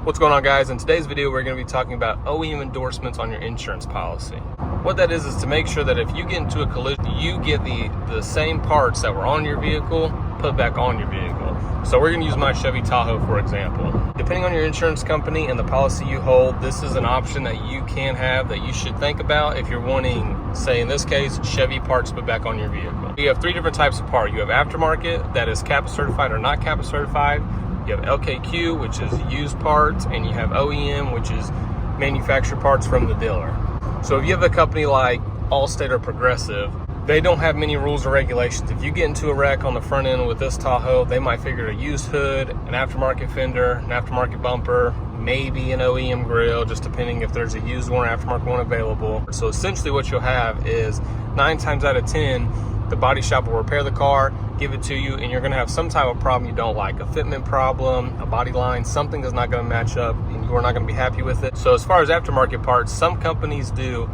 What's going on, guys? In today's video, we're going to be talking about OEM endorsements on your insurance policy. What that is to make sure that if you get into a collision, you get the same parts that were on your vehicle put back on your vehicle. So we're going to use my Chevy Tahoe, for example. Depending on your insurance company and the policy you hold, this is an option that you can have that you should think about if you're wanting, say in this case, Chevy parts put back on your vehicle. You have three different types of part. You have aftermarket, that is CAPA certified or not CAPA certified. You have LKQ, which is used parts, and you have OEM, which is manufactured parts from the dealer. So if you have a company like Allstate or Progressive, they don't have many rules or regulations. If you get into a wreck on the front end with this Tahoe, they might figure a used hood, an aftermarket fender, an aftermarket bumper, maybe an OEM grill, just depending if there's a used one or aftermarket one available. So essentially what you'll have is 9 times out of 10, the body shop will repair the car, give it to you, and you're gonna have some type of problem you don't like. A fitment problem, a body line, something that's not gonna match up, and you are not gonna be happy with it. So as far as aftermarket parts, some companies do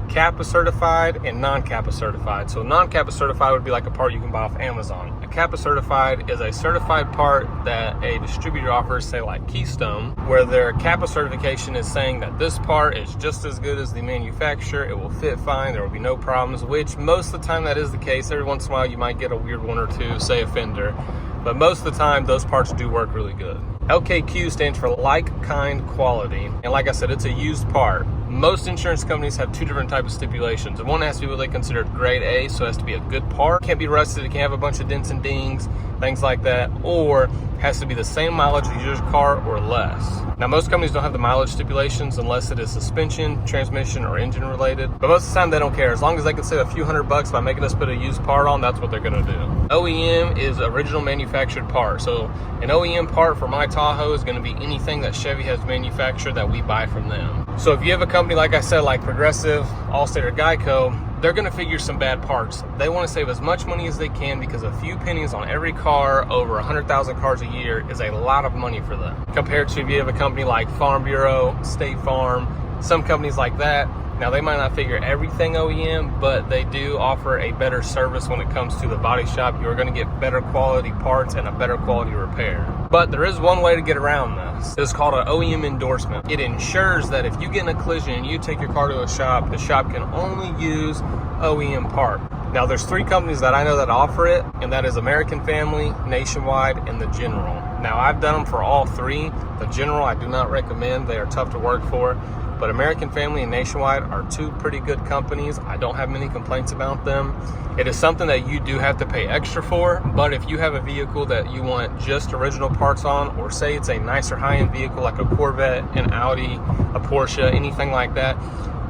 CAPA certified and non-CAPA certified. So non-CAPA certified would be like a part you can buy off Amazon. A CAPA certified is a certified part that a distributor offers, say like Keystone, where their CAPA certification is saying that this part is just as good as the manufacturer, it will fit fine, there will be no problems, which most of the time that is the case. Every once in a while you might get a weird one or two, say a fender, but most of the time those parts do work really good. LKQ stands for like kind quality, and like I said, it's a used part. Most insurance companies have two different types of stipulations. One has to be what they consider grade A, so it has to be a good part. It can't be rusted, it can't have a bunch of dents and dings, things like that, or has to be the same mileage as your car or less. Now, most companies don't have the mileage stipulations unless it is suspension, transmission, or engine related, but most of the time they don't care. As long as they can save a few $100 by making us put a used part on, that's what they're gonna do. OEM is original manufactured part. So an OEM part for my Tahoe is gonna be anything that Chevy has manufactured that we buy from them. So if you have a company, like I said, like Progressive, Allstate, or Geico, they're gonna figure some bad parts. They wanna save as much money as they can because a few pennies on every car, over 100,000 cars a year, is a lot of money for them. Compared to if you have a company like Farm Bureau, State Farm, some companies like that, now they might not figure everything OEM, but they do offer a better service when it comes to the body shop. You're gonna get better quality parts and a better quality repair. But there is one way to get around this. It's called an OEM endorsement. It ensures that if you get in a collision and you take your car to a shop, the shop can only use OEM part. Now there's 3 companies that I know that offer it, and that is American Family, Nationwide, and the General. Now I've done them for all 3. The General I do not recommend, they are tough to work for. But American Family and Nationwide are 2 pretty good companies. I don't have many complaints about them. It is something that you do have to pay extra for, but if you have a vehicle that you want just original parts on, or say it's a nicer high-end vehicle like a Corvette, an Audi, a Porsche, anything like that,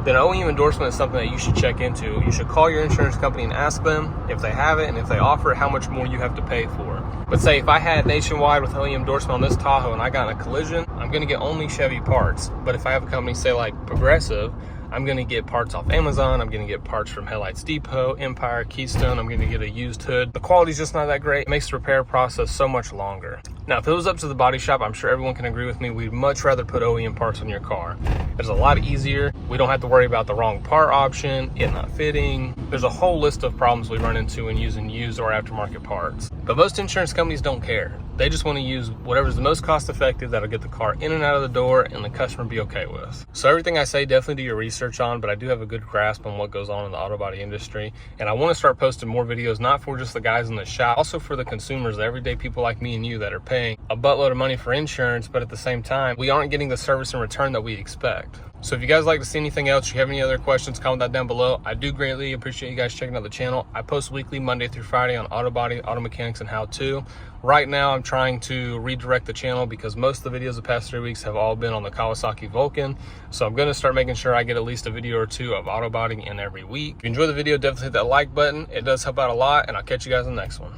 then OEM endorsement is something that you should check into. You should call your insurance company and ask them if they have it, and if they offer it, how much more you have to pay for it. But say if I had Nationwide with OEM endorsement on this Tahoe and I got in a collision, I'm gonna get only Chevy parts. But if I have a company, say like Progressive, I'm gonna get parts off Amazon, I'm gonna get parts from Headlights Depot, Empire, Keystone, I'm gonna get a used hood. The quality's just not that great. It makes the repair process so much longer. Now, if it was up to the body shop, I'm sure everyone can agree with me, we'd much rather put OEM parts on your car. It's a lot easier. We don't have to worry about the wrong part option, it not fitting. There's a whole list of problems we run into when using used or aftermarket parts. But most insurance companies don't care. They just want to use whatever's the most cost effective that'll get the car in and out of the door and the customer be okay with. So everything I say, definitely do your research on, but I do have a good grasp on what goes on in the auto body industry. And I want to start posting more videos, not for just the guys in the shop, also for the consumers, the everyday people like me and you that are paying a buttload of money for insurance, but at the same time, we aren't getting the service in return that we expect. So if you guys like to see anything else, you have any other questions, comment that down below. I do greatly appreciate you guys checking out the channel. I post weekly, Monday through Friday, on auto body, auto mechanics, and how-to. Right now, I'm trying to redirect the channel because most of the videos the past 3 weeks have all been on the Kawasaki Vulcan. So I'm gonna start making sure I get at least a video or 2 of auto bodying in every week. If you enjoy the video, definitely hit that like button. It does help out a lot, and I'll catch you guys in the next one.